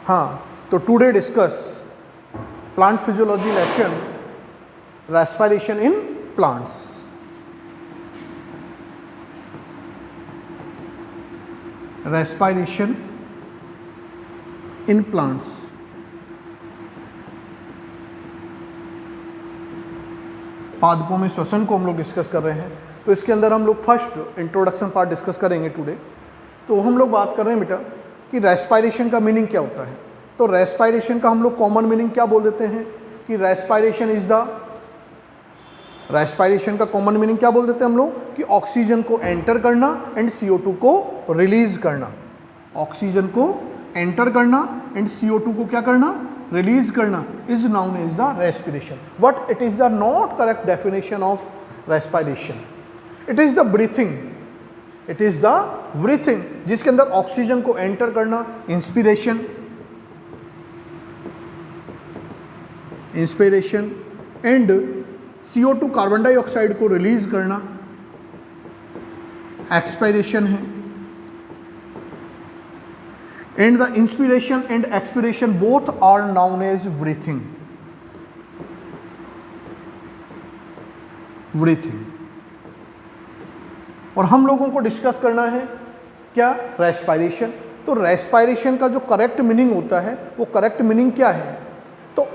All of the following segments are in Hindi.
हाँ, तो today discuss plant physiology lesson, respiration in plants. Respiration in plants. पादपों में श्वसन को हम लोग डिस्कस कर रहे हैं। तो इसके अंदर हम लोग फर्स्ट इंट्रोडक्शन पार्ट डिस्कस करेंगे टुडे। तो हम लोग बात कर रहे हैं बेटा कि रेस्पिरेशन का मीनिंग क्या होता है। तो रेस्पिरेशन का हम लोग कॉमन मीनिंग क्या बोल देते हैं कि रेस्पिरेशन का कॉमन मीनिंग क्या बोल देते हैं हम लोग कि ऑक्सीजन को एंटर करना एंड CO2 को रिलीज करना। ऑक्सीजन को एंटर करना एंड CO2 को क्या करना, रिलीज करना, is known as the respiration. But it is the not correct definition of respiration. It is the breathing, it is the breathing जिसके अंदर ऑक्सीजन को एंटर करना, inspiration and CO2 carbon dioxide को रिलीज करना एक्सपायरेशन है। And the inspiration and expiration both are known as breathing. और हम लोगों को डिस्कस करना है क्या, रेस्पिरेशन। तो रेस्पिरेशन का जो करेक्ट मीनिंग होता है वो करेक्ट मीनिंग क्या है, तो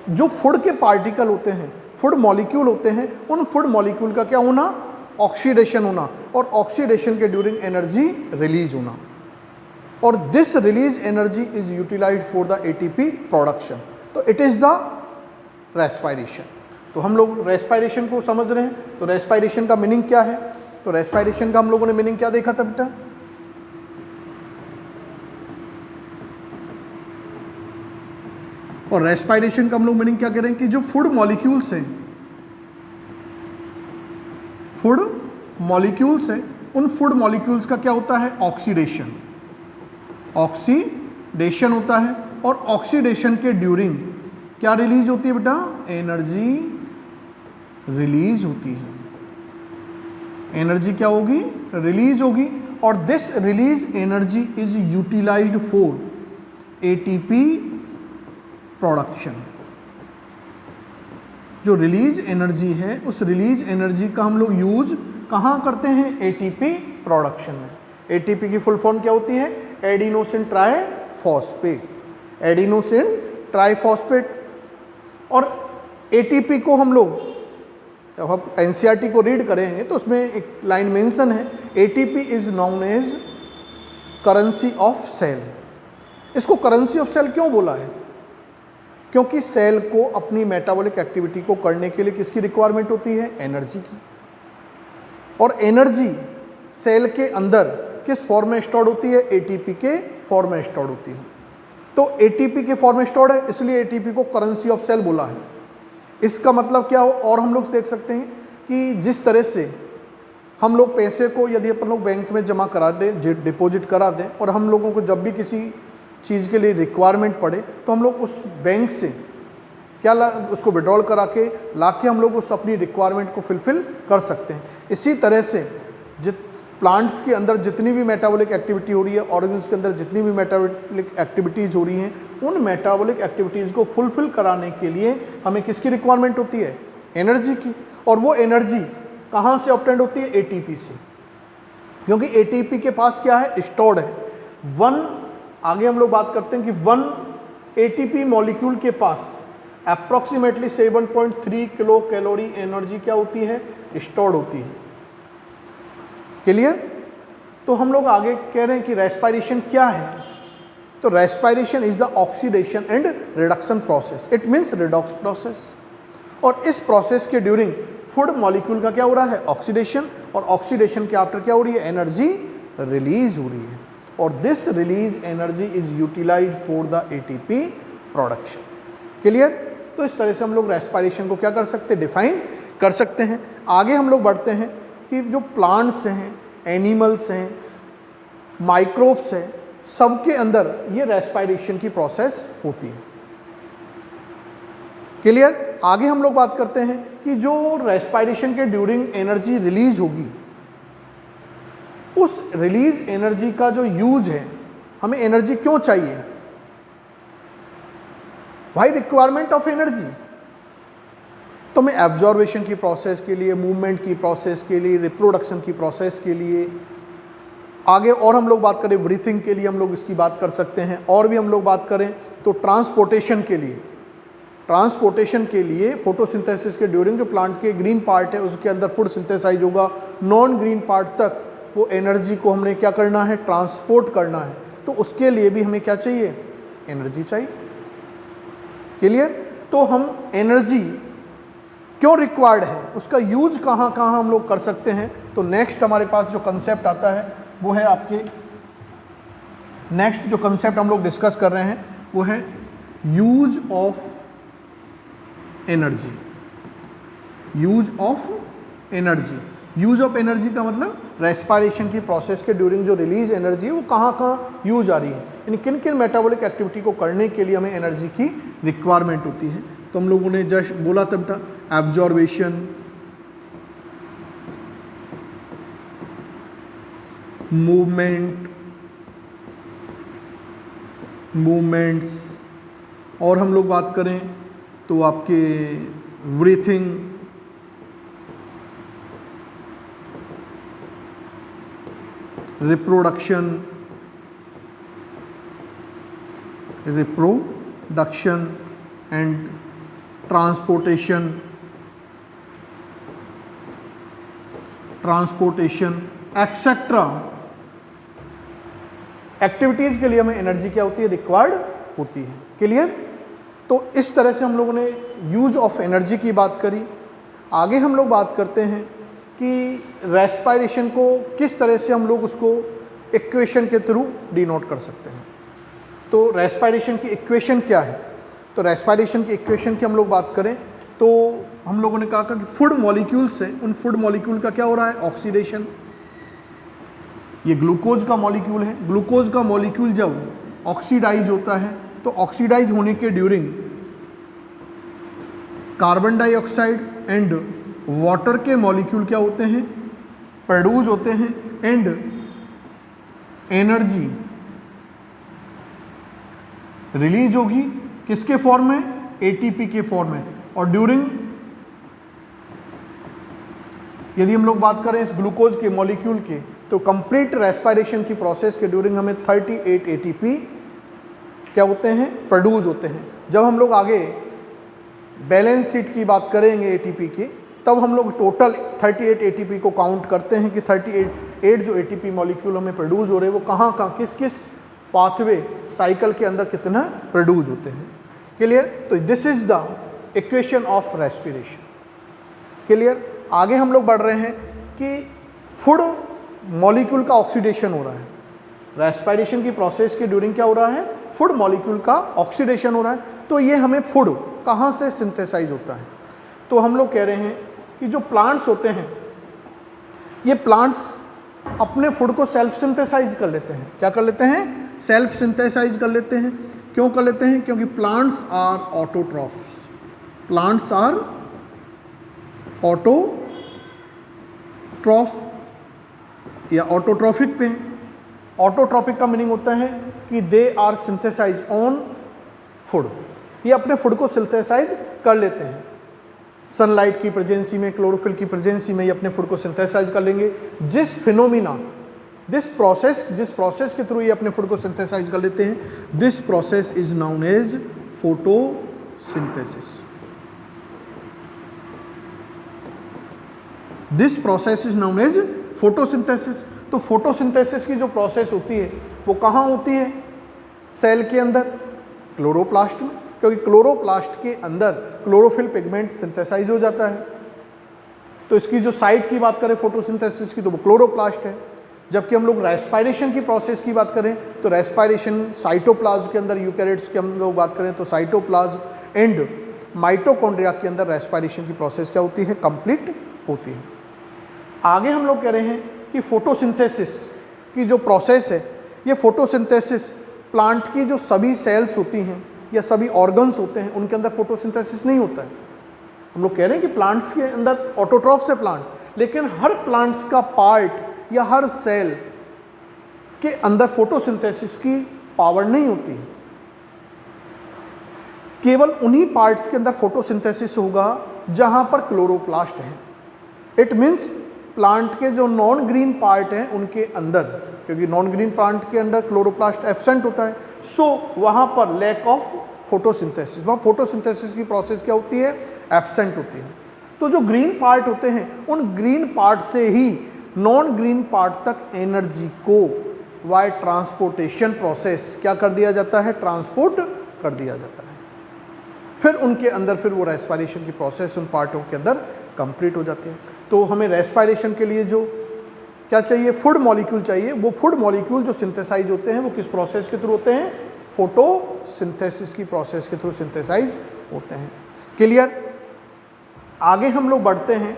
जो फूड के पार्टिकल होते हैं, फूड मॉलिक्यूल होते हैं, उन फूड मॉलिक्यूल का क्या होना, ऑक्सीडेशन होना, और ऑक्सीडेशन के ड्यूरिंग एनर्जी रिलीज होना, और this release energy is utilized for the ATP production. तो इट इज द रेस्पिरेशन। तो हम लोग रेस्पिरेशन को समझ रहे हैं। तो रेस्पिरेशन का मीनिंग क्या है, तो रेस्पिरेशन का हम लोगों ने मीनिंग क्या देखा था बेटा, और रेस्पिरेशन का हम लोग मीनिंग क्या कह रहे हैं कि जो फूड मॉलिक्यूल्स हैं, उन फूड मॉलिक्यूल्स का क्या होता है, ऑक्सीडेशन होता है, और ऑक्सीडेशन के ड्यूरिंग क्या रिलीज होती है बेटा, एनर्जी रिलीज होती है। एनर्जी क्या होगी, रिलीज होगी, और this release energy is utilized for ATP production. जो रिलीज एनर्जी है उस रिलीज एनर्जी का हम लोग यूज कहाँ करते हैं, ATP प्रोडक्शन में। ATP की फुल फॉर्म क्या होती है, एडिनोसिन ट्राइफॉस्फेट। और ATP को हम लोग जब आप NCERT को रीड करेंगे तो उसमें एक लाइन मेंशन है, ATP is known as currency of cell. इसको करेंसी ऑफ सेल क्यों बोला है, क्योंकि सेल को अपनी मेटाबॉलिक एक्टिविटी को करने के लिए किसकी रिक्वायरमेंट होती है, एनर्जी की। और एनर्जी सेल के अंदर किस फॉर्म में स्टोर्ड होती है, ATP के फॉर्म में स्टोर्ड होती है। तो ATP के फॉर्म में स्टोर्ड है, इसलिए ATP को करेंसी ऑफ सेल बोला है। इसका मतलब क्या हो, और हम लोग देख सकते हैं कि जिस तरह से हम लोग पैसे को यदि अपन लोग बैंक में जमा करा दें, डिपॉजिट करा दें, और हम लोगों को जब भी किसी चीज़ के लिए रिक्वायरमेंट पड़े तो हम लोग उस बैंक से क्या उसको विड्रॉल करा के ला के हम लोग उस अपनी रिक्वायरमेंट को फुलफिल कर सकते हैं। इसी तरह से प्लांट्स के अंदर जितनी भी मेटाबॉलिक एक्टिविटी हो रही है, ऑर्गन्स के अंदर जितनी भी मेटाबॉलिक एक्टिविटीज़ हो रही हैं, उन मेटाबॉलिक एक्टिविटीज़ को फुलफिल कराने के लिए हमें किसकी रिक्वायरमेंट होती है, एनर्जी की। और वो एनर्जी कहाँ से ऑब्टेंड होती है, ATP से, क्योंकि ATP के पास क्या है, स्टोर्ड है। आगे हम लोग बात करते हैं कि 1 ATP मॉलिक्यूल के पास अप्रॉक्सीमेटली 7.3 किलो कैलोरी एनर्जी क्या होती है, स्टोर्ड होती है। क्लियर। तो हम लोग आगे कह रहे हैं कि रेस्पिरेशन क्या है, तो respiration is the oxidation and reduction process, it means redox process. और इस प्रोसेस के ड्यूरिंग फूड मॉलिक्यूल का क्या हो रहा है, ऑक्सीडेशन, और ऑक्सीडेशन के आफ्टर क्या हो रही है, एनर्जी रिलीज हो रही है, और this release energy is utilized for the ATP production. Clear. तो इस तरह से हम लोग रेस्पिरेशन को क्या कर सकते हैं, डिफाइन कर सकते हैं। आगे हम लोग बढ़ते हैं कि जो प्लांट्स हैं, एनिमल्स हैं, माइक्रोब्स हैं, सबके अंदर ये रेस्पिरेशन की प्रोसेस होती है। क्लियर। आगे हम लोग बात करते हैं कि जो रेस्पिरेशन के ड्यूरिंग एनर्जी रिलीज होगी, उस रिलीज एनर्जी का जो यूज है, हमें एनर्जी क्यों चाहिए, भाई रिक्वायरमेंट ऑफ एनर्जी। तो मैं एब्जॉर्बेशन की प्रोसेस के लिए, मूवमेंट की प्रोसेस के लिए, रिप्रोडक्शन की प्रोसेस के लिए, आगे और हम लोग बात करें ब्रीथिंग के लिए हम लोग इसकी बात कर सकते हैं, और भी हम लोग बात करें तो ट्रांसपोर्टेशन के लिए फोटोसिंथेसिस के ड्यूरिंग जो प्लांट के ग्रीन पार्ट है उसके अंदर फूड सिंथेसाइज होगा, नॉन ग्रीन पार्ट तक वो एनर्जी को हमने क्या करना है, ट्रांसपोर्ट करना है। तो उसके लिए भी हमें क्या चाहिए, एनर्जी चाहिए। क्लियर? तो हम एनर्जी क्यों रिक्वायर्ड है, उसका यूज कहाँ कहाँ हम लोग कर सकते हैं। तो नेक्स्ट हमारे पास जो कंसेप्ट आता है वो है आपके, नेक्स्ट जो कंसेप्ट हम लोग डिस्कस कर रहे हैं वो है use of energy. Use of energy, use of energy का मतलब रेस्पिरेशन की प्रोसेस के ड्यूरिंग जो रिलीज एनर्जी है वो कहाँ कहाँ यूज आ रही है, यानी किन किन मेटाबॉलिक एक्टिविटी को करने के लिए हमें एनर्जी की रिक्वायरमेंट होती है। तो हम लोगों ने जस्ट बोला तब था एब्जॉर्बेशन, मूवमेंट्स, और हम लोग बात करें तो आपके breathing, reproduction and transportation etcetera activities के लिए हमें एनर्जी क्या होती है, रिक्वायर्ड होती है। क्लियर? तो इस तरह से हम लोगों ने यूज ऑफ एनर्जी की बात करी। आगे हम लोग बात करते हैं कि रेस्पिरेशन को किस तरह से हम लोग उसको इक्वेशन के थ्रू डिनोट कर सकते हैं। तो रेस्पिरेशन की इक्वेशन क्या है, तो रेस्पिरेशन की इक्वेशन की हम लोग बात करें तो हम लोगों ने कहा कि फूड मॉलिक्यूल से उन फूड मॉलिक्यूल का क्या हो रहा है, ऑक्सीडेशन। ये ग्लूकोज का मॉलिक्यूल है, ग्लूकोज का मॉलिक्यूल जब ऑक्सीडाइज होता है तो ऑक्सीडाइज होने के during carbon dioxide and water के मॉलिक्यूल क्या होते हैं, प्रोड्यूस होते हैं, एंड एनर्जी रिलीज होगी किसके फॉर्म में, एटीपी के फॉर्म में। और ड्यूरिंग, यदि हम लोग बात करें इस ग्लूकोज के मॉलिक्यूल के, तो कंप्लीट रेस्पिरेशन की प्रोसेस के ड्यूरिंग हमें 38 एटीपी क्या होते हैं, प्रोड्यूस होते हैं। जब हम लोग आगे बैलेंस शीट की बात करेंगे एटीपी की, तब हम लोग टोटल 38 एटीपी को काउंट करते हैं कि 38 जो एटीपी मॉलिक्यूल हमें प्रोड्यूस हो रहे हैं वो कहाँ कहाँ किस किस पाथवे साइकिल के अंदर कितना प्रोड्यूस होते हैं। क्लियर? तो this is the equation of respiration. Clear? आगे हम लोग बढ़ रहे हैं कि फूड मॉलिक्यूल का ऑक्सीडेशन हो रहा है, रेस्पिरेशन की प्रोसेस के ड्यूरिंग क्या हो रहा है, फूड मॉलिक्यूल का ऑक्सीडेशन हो रहा है। तो ये हमें फूड कहाँ से सिंथेसाइज होता है, तो हम लोग कह रहे हैं कि जो प्लांट्स होते हैं ये प्लांट्स अपने फूड को सेल्फ सिंथेसाइज कर लेते हैं। क्या कर लेते हैं, सेल्फ सिंथेसाइज कर लेते हैं। क्यों कर लेते हैं, क्योंकि plants are autotrophs, plants are autotroph या ऑटोट्रॉफिक पे। ऑटोट्रॉफिक का मीनिंग होता है कि they are synthesize on food, ये अपने फूड को सिंथेसाइज कर लेते हैं। सनलाइट की प्रेजेंसी में, क्लोरोफिल की प्रेजेंसी में ये अपने फूड को सिंथेसाइज कर लेंगे। जिस प्रोसेस के थ्रू ये अपने फूड को सिंथेसाइज कर लेते हैं, this process is known as photosynthesis. This process is known as photosynthesis. तो फोटोसिंथेसिस की जो प्रोसेस होती है वो कहाँ होती है, सेल के अंदर, क्लोरोप्लास्ट में, क्योंकि क्लोरोप्लास्ट के अंदर क्लोरोफिल पिगमेंट सिंथेसाइज हो जाता है। तो इसकी जो साइट की बात करें फोटोसिंथेसिस की तो वो क्लोरोप्लास्ट है। जबकि हम लोग रेस्पिरेशन की प्रोसेस की बात करें तो रेस्पिरेशन साइटोप्लाज्म के अंदर, यूकैरियोट्स की हम लोग बात करें तो साइटोप्लाज्म एंड माइटोकॉन्ड्रिया के अंदर रेस्पिरेशन की प्रोसेस क्या होती है, कंप्लीट होती है। आगे हम लोग कह रहे हैं कि फोटोसिंथेसिस की जो प्रोसेस है, ये फोटोसिंथेसिस प्लांट की जो सभी सेल्स होती हैं या सभी ऑर्गन्स होते हैं उनके अंदर फोटोसिंथेसिस नहीं होता है। हम लोग कह रहे हैं कि प्लांट्स के अंदर ऑटोट्रॉफ्स है प्लांट, लेकिन हर प्लांट्स का पार्ट या हर सेल के अंदर फोटोसिंथेसिस की पावर नहीं होती। केवल उन्हीं पार्ट्स के अंदर फोटोसिंथेसिस होगा जहां पर क्लोरोप्लास्ट है। इट मीन्स प्लांट के जो नॉन ग्रीन पार्ट हैं उनके अंदर, क्योंकि नॉन ग्रीन प्लांट के अंदर क्लोरोप्लास्ट एब्सेंट होता है, सो वहां पर लैक ऑफ फोटोसिंथेसिस, वहाँ फोटोसिंथेसिस की प्रोसेस क्या होती है, एब्सेंट होती है। तो जो ग्रीन पार्ट होते हैं उन ग्रीन पार्ट से ही नॉन ग्रीन पार्ट तक एनर्जी को बाय ट्रांसपोर्टेशन प्रोसेस क्या कर दिया जाता है, ट्रांसपोर्ट कर दिया जाता है। फिर उनके अंदर फिर वो रेस्पिरेशन की प्रोसेस उन पार्टों के अंदर कंप्लीट हो जाती है। तो हमें रेस्पिरेशन के लिए जो क्या चाहिए, फूड मॉलिक्यूल चाहिए। वो फूड मॉलिक्यूल जो सिंथेसाइज होते हैं वो किस प्रोसेस के थ्रू होते हैं, फोटोसिंथेसिस की प्रोसेस के थ्रू सिंथेसाइज होते हैं। क्लियर। आगे हम लोग बढ़ते हैं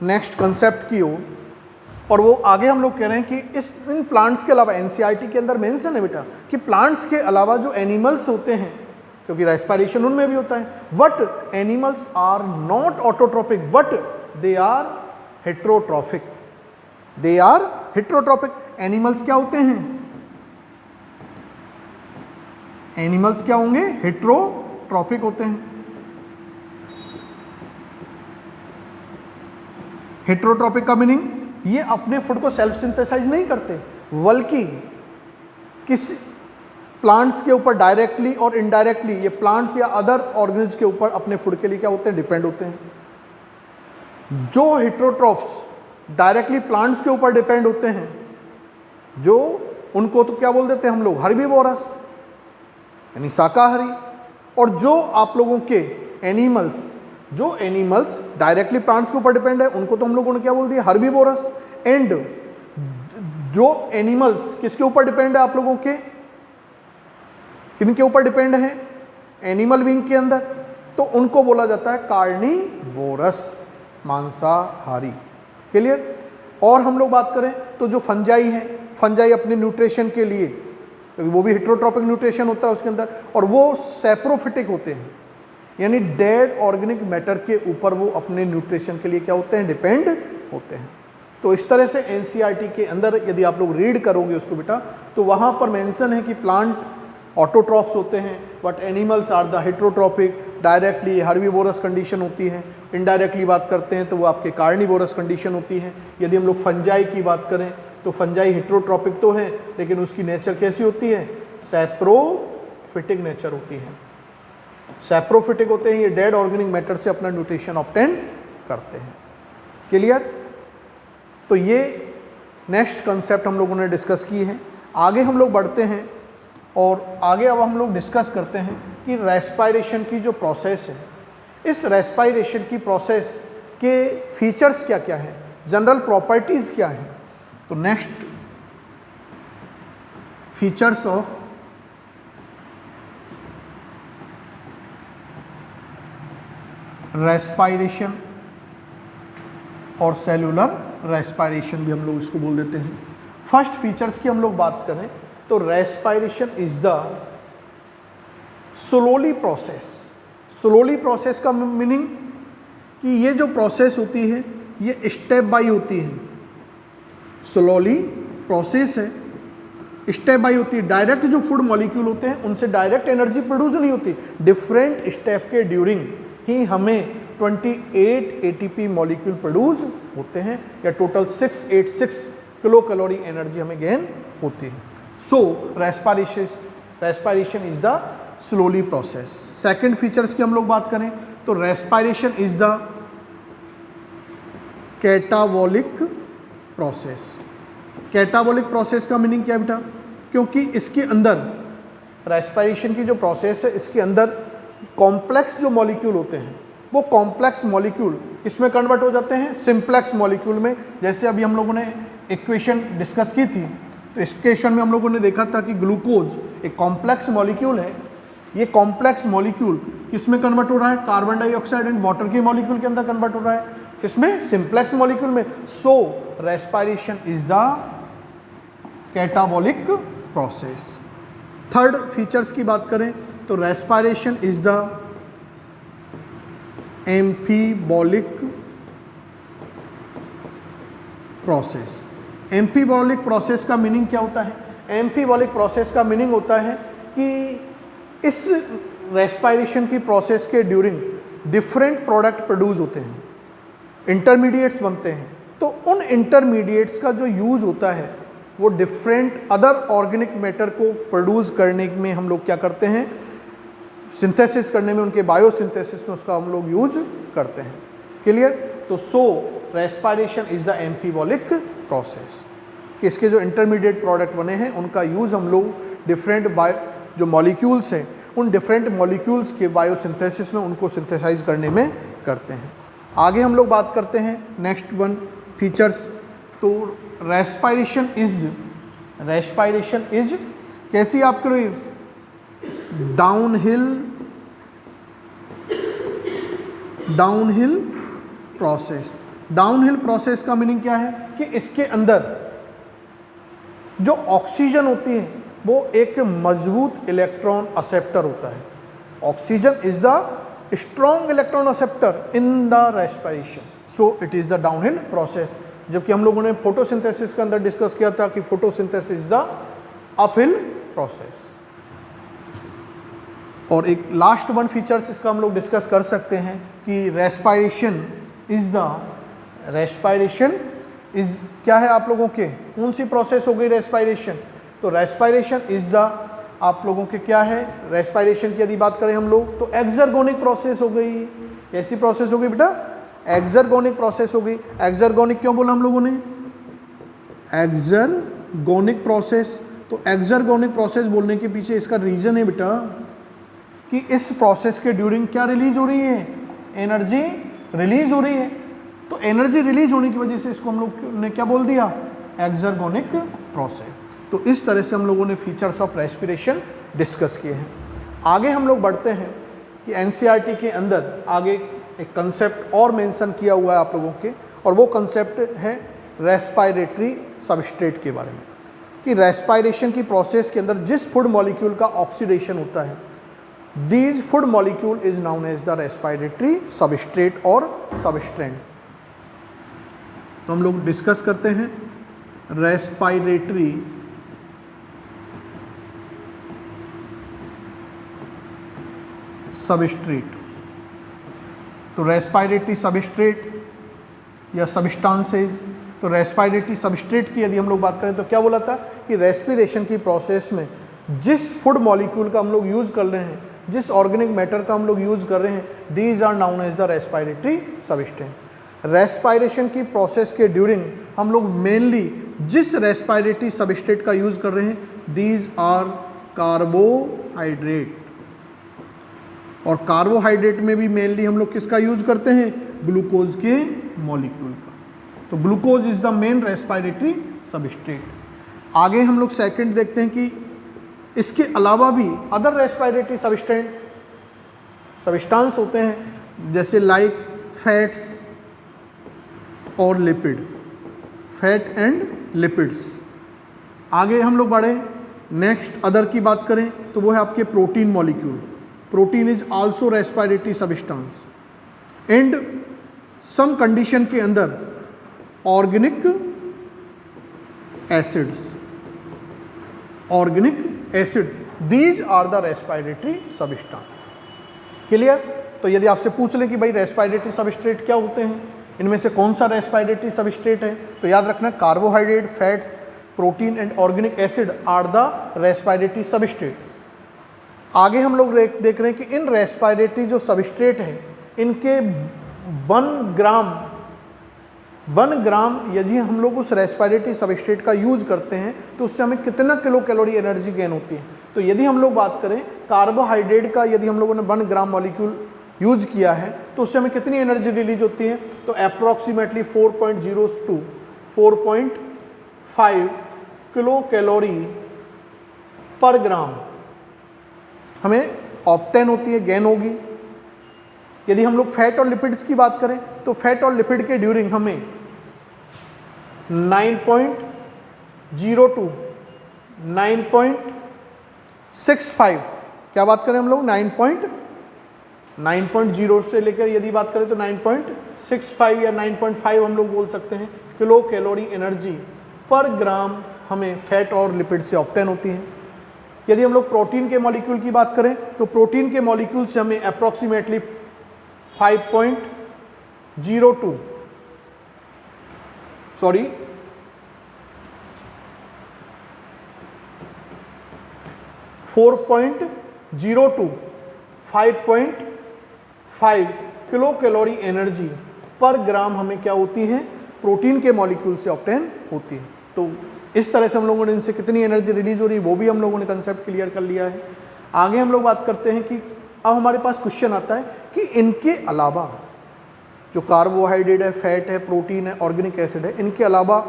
नेक्स्ट कंसेप्ट की ओर, और वो आगे हम लोग कह रहे हैं कि इन प्लांट्स के अलावा एनसीईआरटी के अंदर मेंशन है बेटा कि प्लांट्स के अलावा जो एनिमल्स होते हैं, क्योंकि रेस्पिरेशन उनमें भी होता है, but animals are not autotrophic, but they are heterotrophic, they are heterotrophic. Animals क्या होते हैं, एनिमल्स क्या होंगे, हेट्रोट्रॉपिक होते हैं। हेट्रोट्रॉपिक का मीनिंग ये अपने फूड को सेल्फ सिंथेसाइज नहीं करते, बल्कि किस प्लांट्स के ऊपर डायरेक्टली और इनडायरेक्टली ये प्लांट्स या अदर ऑर्गेनिज के ऊपर अपने फूड के लिए क्या होते हैं, डिपेंड होते हैं। जो हेट्रोट्रॉफ्स डायरेक्टली प्लांट्स के ऊपर डिपेंड होते हैं, जो उनको तो क्या बोल देते हैं हम लोग, हर्बीवोरस यानी शाकाहारी। और जो आप लोगों के एनिमल्स, जो एनिमल्स डायरेक्टली प्लांट्स के ऊपर डिपेंड है, उनको तो हम लोगों ने क्या बोल दिया, हर्बीवोरस। एंड जो एनिमल्स किसके ऊपर डिपेंड है, आप लोगों के किनके ऊपर डिपेंड है, एनिमल बीइंग के अंदर, तो उनको बोला जाता है कार्निवोरस, मांसाहारी। क्लियर। और हम लोग बात करें तो जो फंजाई हैं, फंजाई अपने न्यूट्रिशन के लिए, क्योंकि वो भी हेट्रोट्रॉपिक न्यूट्रिशन होता है उसके अंदर, और वो सैप्रोफिटिक होते हैं, यानी डेड ऑर्गेनिक मैटर के ऊपर वो अपने न्यूट्रिशन के लिए क्या होते हैं, डिपेंड होते हैं। तो इस तरह से एनसीईआरटी के अंदर यदि आप लोग रीड करोगे उसको बेटा, तो वहाँ पर मेंशन है कि प्लांट ऑटोट्रॉफ्स होते हैं, but animals are the heterotrophic. Directly herbivorous condition होती है, इनडायरेक्टली बात करते हैं तो वो आपके कार्निवोरस कंडीशन होती है। यदि हम लोग फंजाई की बात करें तो फंजाई हेट्रोट्रॉपिक तो है, लेकिन उसकी नेचर कैसी होती है, सैप्रोफिटिक नेचर होती है। सैप्रोफिटिक होते हैं, ये डेड ऑर्गेनिक मैटर से अपना न्यूट्रिशन ऑब्टेन करते हैं। क्लियर। तो ये नेक्स्ट कंसेप्ट हम लोगों ने डिस्कस की है। आगे हम लोग बढ़ते हैं और आगे अब हम लोग डिस्कस करते हैं कि रेस्पिरेशन की जो प्रोसेस है, इस रेस्पिरेशन की प्रोसेस के फीचर्स क्या क्या हैं, जनरल प्रॉपर्टीज़ क्या हैं। तो नेक्स्ट फीचर्स ऑफ रेस्पिरेशन और सेलुलर रेस्पिरेशन भी हम लोग इसको बोल देते हैं। फर्स्ट फीचर्स की हम लोग बात करें तो respiration is the slowly process. Slowly process का मीनिंग कि ये जो प्रोसेस होती है ये स्टेप बाय होती है। स्लोली प्रोसेस है, स्टेप बाय होती है। डायरेक्ट जो फूड मॉलिक्यूल होते हैं उनसे डायरेक्ट एनर्जी प्रोड्यूस नहीं होती, डिफरेंट स्टेप के ड्यूरिंग ही हमें 28 एटीपी मॉलिक्यूल प्रोड्यूस होते हैं, या टोटल 686 किलो कैलोरी एनर्जी हमें गेन होती है। So respiration is the slowly process. Second features की हम लोग बात करें तो respiration is the catabolic process. Catabolic process का मीनिंग क्या है बेटा, क्योंकि इसके अंदर रेस्पिरेशन की जो प्रोसेस है इसके अंदर कॉम्प्लेक्स जो मॉलिक्यूल होते हैं वो कॉम्प्लेक्स मॉलिक्यूल इसमें कन्वर्ट हो जाते हैं सिंप्लेक्स मॉलिक्यूल में। जैसे अभी हम लोगों ने इक्वेशन डिस्कस की थी, तो इस इक्वेशन में हम लोगों ने देखा था कि ग्लूकोज एक कॉम्प्लेक्स मॉलिक्यूल है। ये कॉम्प्लेक्स मॉलिक्यूल किस में कन्वर्ट हो रहा है, कार्बन डाइऑक्साइड एंड वाटर के मॉलिक्यूल के अंदर कन्वर्ट हो रहा है, इसमें सिंप्लेक्स मॉलिक्यूल में। So respiration is the catabolic process. Third features की बात करें तो respiration is the amphibolic process. Amphibolic process का मीनिंग क्या होता है, एम्फीबॉलिक प्रोसेस का मीनिंग होता है कि इस रेस्पायरेशन की प्रोसेस के ड्यूरिंग डिफरेंट प्रोडक्ट प्रोड्यूस होते हैं, इंटरमीडिएट्स बनते हैं। तो उन इंटरमीडिएट्स का जो यूज होता है वो डिफरेंट अदर ऑर्गेनिक मैटर को प्रोड्यूस करने में हम लोग क्या करते हैं, सिंथेसिस करने में, उनके बायोसिंथेसिस में उसका हम लोग यूज करते हैं। क्लियर? तो so respiration is the amphibolic process, कि इसके जो इंटरमीडिएट प्रोडक्ट बने हैं उनका यूज़ हम लोग डिफरेंट जो मॉलिक्यूल्स हैं उन डिफरेंट मॉलिक्यूल्स के बायोसिंथेसिस में उनको सिंथेसाइज करने में करते हैं। आगे हम लोग बात करते हैं नेक्स्ट वन फीचर्स। तो रेस्पायरेशन इज कैसी आपके लिए डाउनहिल प्रोसेस। डाउनहिल प्रोसेस का मीनिंग क्या है कि इसके अंदर जो ऑक्सीजन होती है वो एक मजबूत इलेक्ट्रॉन एक्सेप्टर होता है। Oxygen is the strong electron acceptor in the respiration, so it is the downhill process. जबकि हम लोगों ने फोटोसिंथेसिस के अंदर डिस्कस किया था कि photosynthesis is the uphill process. और एक लास्ट वन फीचर्स इसका हम लोग डिस्कस कर सकते हैं कि रेस्पिरेशन इज क्या है आप लोगों के, कौन सी प्रोसेस हो गई रेस्पिरेशन? तो रेस्पिरेशन इज द आप लोगों के क्या है, रेस्पिरेशन की यदि बात करें हम लोग तो एक्सर्गोनिक प्रोसेस हो गई। कैसी प्रोसेस हो गई बेटा? एक्सर्गोनिक प्रोसेस हो गई। एक्सर्गोनिक क्यों बोला हम लोगों ने? एक्सर्गोनिक प्रोसेस। तो एक्सर्गोनिक प्रोसेस बोलने के पीछे इसका रीजन है बेटा कि इस प्रोसेस के ड्यूरिंग क्या रिलीज हो रही है, एनर्जी रिलीज हो रही है। तो एनर्जी रिलीज होने की वजह से इसको हम लोग ने क्या बोल दिया, एक्सर्गोनिक प्रोसेस। तो इस तरह से हम लोगों ने फीचर्स ऑफ रेस्पिरेशन डिस्कस किए हैं। आगे हम लोग बढ़ते हैं कि एनसीईआरटी के अंदर आगे एक कंसेप्ट और मेंशन किया हुआ है आप लोगों के, और वो कंसेप्ट है रेस्पिरेटरी सबस्ट्रेट के बारे में, कि रेस्पिरेशन की प्रोसेस के अंदर जिस फूड मॉलिक्यूल का ऑक्सीडेशन होता है, these food molecule is known as the respiratory substrate और सबस्ट्रेंट। तो हम लोग डिस्कस करते हैं रेस्पिरेटरी सबस्ट्रेट। तो रेस्पिरेटरी सबस्ट्रेट या सबस्टांसेज, तो रेस्पिरेटरी सबस्ट्रेट की यदि हम लोग बात करें तो क्या बोला था कि रेस्पिरेशन की प्रोसेस में जिस फूड मॉलिक्यूल का हम लोग यूज़ कर रहे हैं, जिस ऑर्गेनिक मैटर का हम लोग यूज़ कर रहे हैं, these are known as the respiratory substance. Respiration की प्रोसेस के ड्यूरिंग हम लोग मेनली जिस रेस्पिरेटरी सबस्ट्रेट का यूज़ कर रहे हैं, दीज आर कार्बोहाइड्रेट। और कार्बोहाइड्रेट में भी मेनली हम लोग किसका यूज़ करते हैं, ग्लूकोज के मॉलिक्यूल का। तो glucose is the main respiratory substrate. आगे हम लोग सेकंड देखते हैं कि इसके अलावा भी अदर रेस्पिरेटरी सबस्टांस होते हैं, जैसे लाइक फैट्स और लिपिड, फैट एंड लिपिड्स। आगे हम लोग बढ़े नेक्स्ट अदर की बात करें तो वो है आपके protein molecule. Protein is also respiratory substance and some condition के अंदर organic acid, these are the respiratory substance. Clear? तो यदि आपसे पूछ लें कि भाई रेस्पिरेटरी सबस्ट्रेट क्या होते हैं, इनमें से कौन सा रेस्पिरेटरी सबस्ट्रेट है, तो याद रखना carbohydrate, fats, protein and organic acid are the respiratory substrate. आगे हम लोग देख रहे हैं कि इन रेस्पिरेटरी जो सबस्ट्रेट हैं इनके 1 ग्राम यदि हम लोग उस रेस्पिरेटरी सबस्ट्रेट का यूज करते हैं तो उससे हमें कितना किलो कैलोरी एनर्जी गेन होती है। तो यदि हम लोग बात करें कार्बोहाइड्रेट का, यदि हम लोगों ने 1 ग्राम मॉलिक्यूल यूज किया है तो उससे हमें कितनी एनर्जी रिलीज होती है, तो अप्रॉक्सीमेटली 4.0 to 4.5 किलो कैलोरी पर ग्राम हमें ऑप्टेन होती है, गेन होगी। यदि हम लोग फैट और लिपिड्स की बात करें तो फैट और लिपिड के ड्यूरिंग हमें 9.0 to 9.65, क्या बात करें हम लोग 9.0 से लेकर यदि बात करें तो 9.65 या 9.5 हम लोग बोल सकते हैं किलो कैलोरी एनर्जी पर ग्राम हमें फैट और लिपिड से ऑप्टेन होती है। यदि हम लोग प्रोटीन के मॉलिक्यूल की बात करें तो प्रोटीन के मॉलिक्यूल से हमें approximately 5.02 sorry 4.02 5.5 kilo calorie energy पर ग्राम हमें क्या होती है, प्रोटीन के मॉलिक्यूल से ऑब्टेन होती है। तो इस तरह से हम लोगों ने इनसे कितनी एनर्जी रिलीज हो रही है वो भी हम लोगों ने कंसेप्ट क्लियर कर लिया है। आगे हम लोग बात करते हैं कि अब हमारे पास क्वेश्चन आता है कि इनके अलावा जो कार्बोहाइड्रेट है, फैट है, प्रोटीन है, ऑर्गेनिक एसिड है, इनके अलावा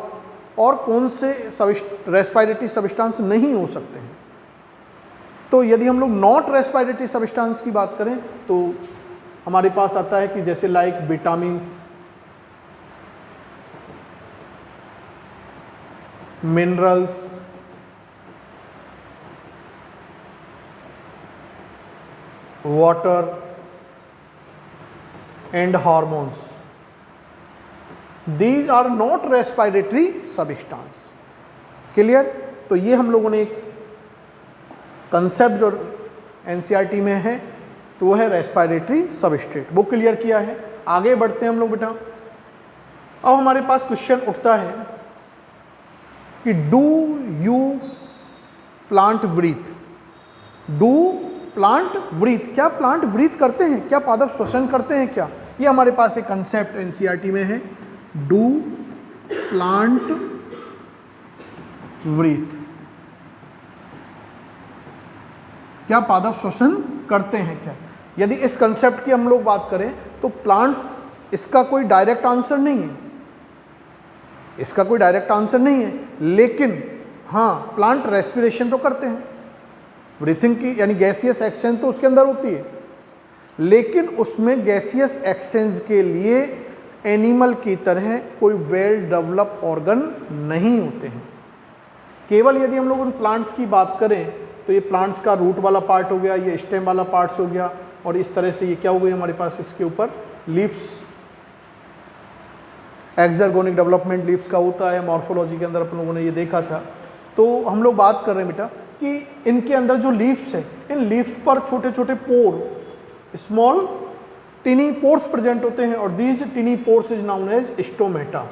और कौन से रेस्पिरेटरी सब्सटेंस नहीं हो सकते हैं। तो यदि हम लोग नॉट रेस्पिरेटरी सब्सटेंस की बात करें तो हमारे पास आता है कि जैसे like vitamins, minerals, water and hormones, these are not respiratory substance. Clear? तो ये हम लोगों ने एक कंसेप्ट जो एनसीईआरटी में है तो वो है रेस्पिरेटरी सबस्ट्रेट, वो क्लियर किया है। आगे बढ़ते हैं हम लोग बेटा। अब हमारे पास क्वेश्चन उठता है कि do you plant breathe, do plant breathe, क्या प्लांट ब्रीथ करते हैं, क्या पादप श्वसन करते हैं क्या? ये हमारे पास एक कंसेप्ट एनसीईआरटी में है, डू प्लांट ब्रीथ, क्या पादप श्वसन करते हैं क्या? यदि इस कंसेप्ट की हम लोग बात करें तो प्लांट्स, इसका कोई डायरेक्ट आंसर नहीं है, इसका कोई डायरेक्ट आंसर नहीं है, लेकिन हाँ प्लांट रेस्पिरेशन तो करते हैं, ब्रीथिंग की यानी गैसियस एक्सचेंज तो उसके अंदर होती है, लेकिन उसमें गैसियस एक्सचेंज के लिए एनिमल की तरह कोई वेल डेवलप ऑर्गन नहीं होते हैं। केवल यदि हम लोग उन प्लांट्स की बात करें तो ये प्लांट्स का रूट वाला पार्ट हो गया, ये स्टेम वाला पार्ट्स हो गया, और इस तरह से ये क्या हो गई हमारे पास इसके ऊपर लीव्स, एक्सर्गोनिक डेवलपमेंट लीव्स का होता है, मॉर्फोलॉजी के अंदर अपन लोगों ने ये देखा था। तो हम लोग बात कर रहे हैं बेटा कि इनके अंदर जो लीव्स है, इन लीव्स पर छोटे छोटे pore, small tiny pores present होते हैं, और these tiny pores is known as stomata.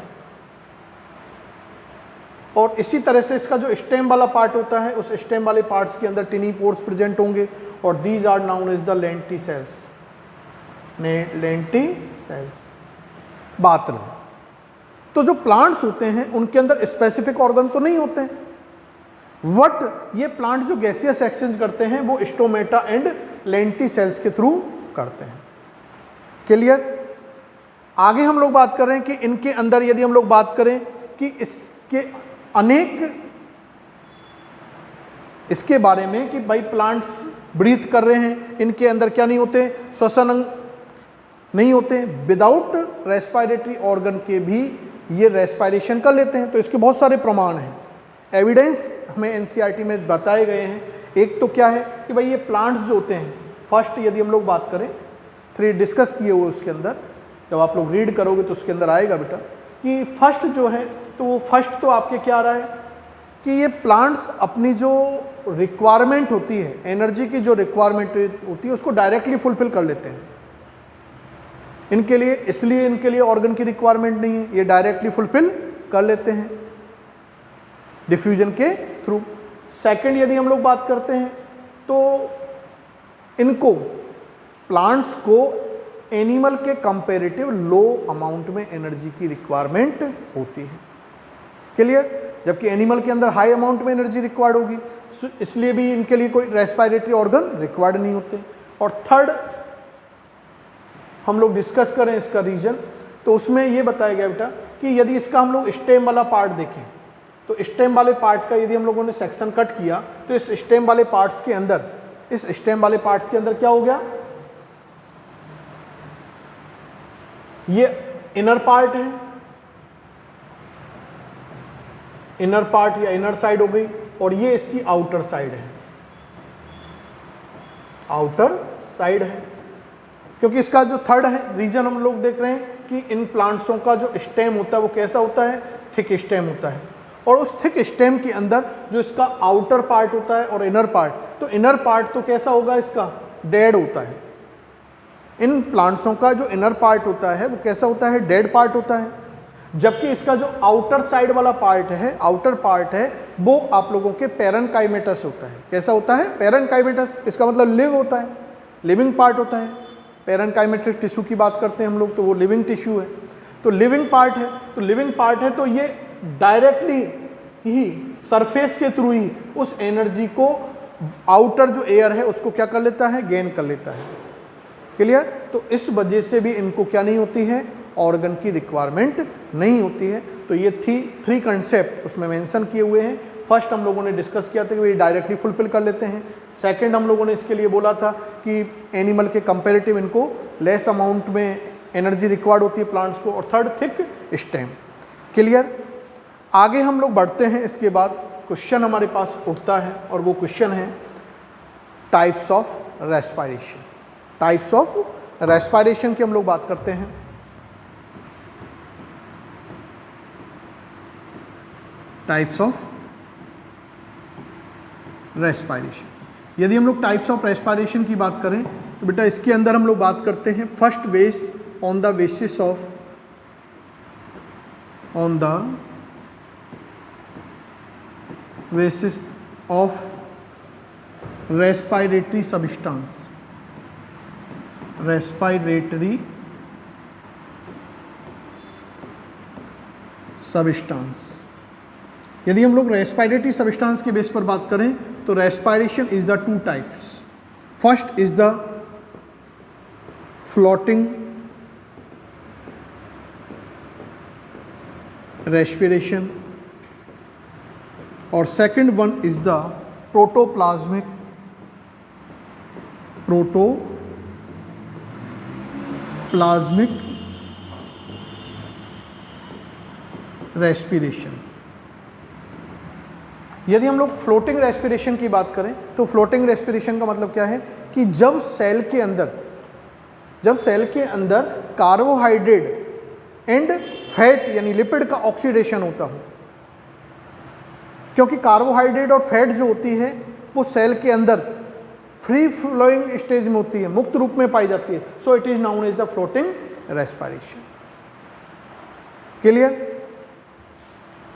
और इसी तरह से इसका जो स्टेम वाला पार्ट होता है, उस स्टेम वाले पार्ट्स के अंदर टिनी पोर्स प्रेजेंट होंगे, और these are known as the lenticels, lenticels, बात रहे। तो जो प्लांट्स होते हैं उनके अंदर स्पेसिफिक ऑर्गन तो नहीं होते, बट ये प्लांट जो गैसियस एक्सचेंज करते हैं वो स्टोमेटा एंड लेंटी सेल्स के थ्रू करते हैं। क्लियर? आगे हम लोग बात कर रहे हैं कि इनके अंदर यदि हम लोग बात करें कि इसके अनेक, इसके बारे में कि भाई प्लांट्स ब्रीथ कर रहे हैं, इनके अंदर क्या नहीं होते, श्वसन अंग नहीं होते, विदाउट रेस्पिरेटरी ऑर्गन के भी ये रेस्पिरेशन कर लेते हैं। तो इसके बहुत सारे प्रमाण हैं, एविडेंस हमें एनसीईआरटी में बताए गए हैं। एक तो क्या है कि भाई ये प्लांट्स जो होते हैं, फर्स्ट यदि हम लोग बात करें, 3 डिस्कस किए हुए उसके अंदर, जब आप लोग रीड करोगे तो उसके अंदर आएगा बेटा कि फर्स्ट जो है, तो वो फर्स्ट तो आपके क्या आ रहा है कि ये प्लांट्स अपनी जो रिक्वायरमेंट होती है, एनर्जी की जो रिक्वायरमेंट होती है उसको डायरेक्टली फुलफिल कर लेते हैं। इनके लिए, इसलिए इनके लिए ऑर्गन की रिक्वायरमेंट नहीं है, ये डायरेक्टली फुलफिल कर लेते हैं डिफ्यूजन के थ्रू। सेकंड यदि हम लोग बात करते हैं तो इनको, प्लांट्स को एनिमल के कंपैरेटिव लो अमाउंट में एनर्जी की रिक्वायरमेंट होती है। क्लियर? जबकि एनिमल के अंदर हाई अमाउंट में एनर्जी रिक्वायर्ड होगी, इसलिए भी इनके लिए कोई रेस्पिरेटरी ऑर्गन रिक्वायर्ड नहीं होते। और थर्ड हम लोग डिस्कस करें इसका रीजन, तो उसमें ये बताया गया बेटा कि यदि इसका हम लोग स्टेम वाला पार्ट देखें तो स्टेम वाले पार्ट का यदि हम लोगों ने सेक्शन कट किया तो इस स्टेम वाले पार्ट्स के अंदर, इस स्टेम वाले पार्ट्स के अंदर क्या हो गया, ये इनर पार्ट है, इनर पार्ट या इनर साइड हो गई, और ये इसकी आउटर साइड है, आउटर साइड है। क्योंकि इसका जो थर्ड है रीजन हम लोग देख रहे हैं कि इन प्लांट्सों का जो स्टेम होता है वो कैसा होता है, थिक स्टेम होता है, और उस थिक स्टेम के अंदर जो इसका आउटर पार्ट होता है और इनर पार्ट, तो इनर पार्ट तो कैसा होगा, इसका डेड होता है। इन प्लांट्सों का जो इनर पार्ट होता है वो कैसा होता है, डेड पार्ट होता है, जबकि इसका जो आउटर साइड वाला पार्ट है, आउटर पार्ट है, वो आप लोगों के पैरेन्काइमेटस होता है। कैसा होता है, पैरेन्काइमेटस, इसका मतलब लिव होता है, लिविंग पार्ट होता है। पैरेन्काइमेटिक टिश्यू की बात करते हैं हम लोग, तो वो लिविंग टिश्यू है, तो लिविंग पार्ट है। तो लिविंग पार्ट है तो ये डायरेक्टली ही सरफेस के थ्रू ही उस एनर्जी को, आउटर जो एयर है उसको क्या कर लेता है, गेन कर लेता है। क्लियर? तो इस वजह से भी इनको क्या नहीं होती है, ऑर्गन की रिक्वायरमेंट नहीं होती है। तो ये थ्री कंसेप्ट उसमें मेंशन किए हुए हैं। फर्स्ट हम लोगों ने डिस्कस किया था कि ये डायरेक्टली फुलफिल कर लेते हैं। सेकंड हम लोगों ने इसके लिए बोला था कि एनिमल के कंपैरेटिव इनको लेस अमाउंट में एनर्जी रिक्वायर्ड होती है प्लांट्स को। और थर्ड, थिक स्टेम। क्लियर? आगे हम लोग बढ़ते हैं। इसके बाद क्वेश्चन हमारे पास उठता है और वो क्वेश्चन है types of respiration. Types of respiration की हम लोग बात करते हैं। टाइप्स ऑफ रेस्पिरेशन, यदि हम लोग टाइप्स ऑफ रेस्पिरेशन की बात करें तो बेटा इसके अंदर हम लोग बात करते हैं first base on the basis of respiratory substance. Respiratory substance, यदि हम लोग रेस्पिरेटरी सब्सटेंस के बेस पर बात करें तो respiration is the two types. First is the floating respiration और second one is the protoplasmic respiration. यदि हम लोग फ्लोटिंग रेस्पिरेशन की बात करें तो फ्लोटिंग रेस्पिरेशन का मतलब क्या है कि जब सेल के अंदर कार्बोहाइड्रेट एंड फैट यानी लिपिड का ऑक्सीडेशन होता हो, क्योंकि कार्बोहाइड्रेट और फैट जो होती है वो सेल के अंदर फ्री फ्लोइंग स्टेज में होती है, मुक्त रूप में पाई जाती है। So it is known as the floating respiration. Clear?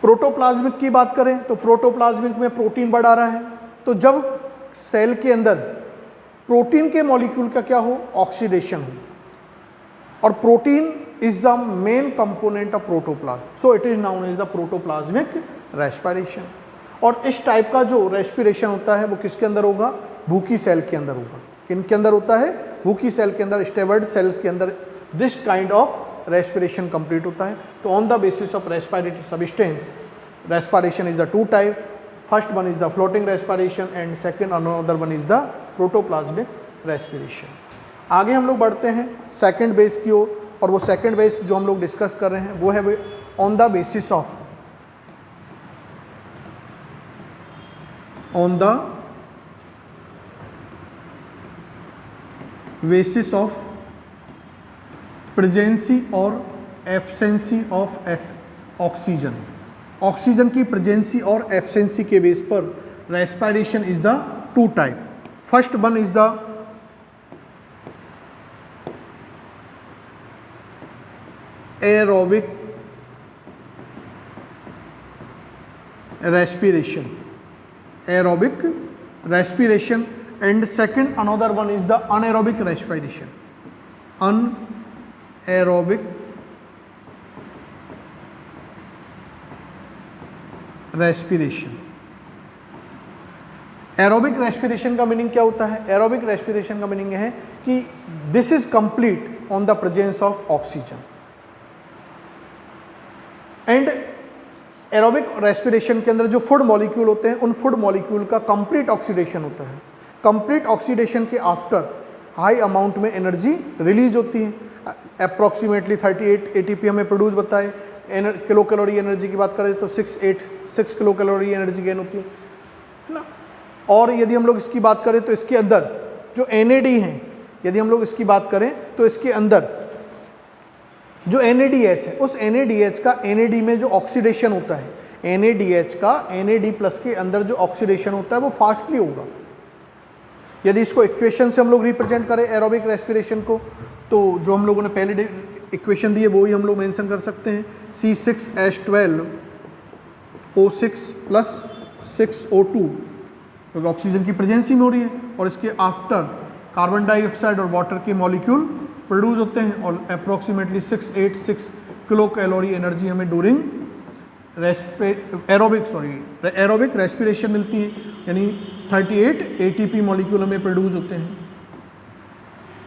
Protoplasmic की बात करें तो प्रोटोप्लाज्मिक में प्रोटीन बढ़ा रहा है, तो जब सेल के अंदर प्रोटीन के मॉलिक्यूल का क्या हो, ऑक्सीडेशन हो, और protein is the main component of protoplasm, so it is known as the protoplasmic respiration. और इस टाइप का जो रेस्पिरेशन होता है वो किसके अंदर होगा, भूखी सेल के अंदर होगा। किनके अंदर होता है, भूखी सेल के अंदर, स्टेबल्ड सेल्स के अंदर this kind of respiration complete होता है। तो on the basis of respiratory substance, respiration is the to type. First one is the floating respiration and second another one is the protoplasmic respiration. आगे हम लोग बढ़ते हैं सेकंड बेस की ओर, और वो सेकंड बेस जो हम लोग डिस्कस कर रहे हैं वो है on the basis of presence और एब्सेंसी ऑफ ऑक्सीजन। ऑक्सीजन की प्रेजेंसी और एब्सेंसी के बेस पर respiration is the to type. First one is the aerobic respiration and second another one is the anaerobic respiration. Anaerobic respiration. Aerobic respiration का मीनिंग क्या होता है? एरोबिक रेस्पिरेशन का मीनिंग है कि this is complete on the presence of oxygen. And aerobic respiration के अंदर जो फूड मॉलिक्यूल होते हैं उन फूड मॉलिक्यूल का कंप्लीट ऑक्सीडेशन होता है। कंप्लीट ऑक्सीडेशन के आफ्टर हाई अमाउंट में एनर्जी रिलीज होती है। अप्रॉक्सीमेटली 38 एटीपी हमें प्रोड्यूस बताए। किलो कैलोरी एनर्जी की बात करें तो 6 किलो कैलोरी एनर्जी गेन होती है ना। और यदि हम लोग इसकी बात करें तो इसके अंदर जो NAD हैं, यदि हम लोग इसकी बात करें तो इसके अंदर जो NADH है, उस NADH का NAD में जो ऑक्सीडेशन होता है, NADH का NAD+ के अंदर जो ऑक्सीडेशन होता है वो फास्टली होगा। यदि इसको इक्वेशन से हम लोग रिप्रेजेंट करें एरोबिक रेस्पिरेशन को, तो जो हम लोगों ने पहले इक्वेशन दी है वो ही हम लोग मेंशन कर सकते हैं, C6H12O6 + 6O2, क्योंकि ऑक्सीजन की प्रेजेंसी में हो रही है, और इसके आफ्टर कार्बन डाइऑक्साइड और वाटर के मॉलिक्यूल प्रोड्यूस होते हैं, और अप्रॉक्सीमेटली 686 किलो कैलोरी एनर्जी हमें ड्यूरिंग एरोबिक रेस्पिरेशन मिलती है, यानी 38 ATP मॉलिक्यूल हमें प्रोड्यूस होते हैं।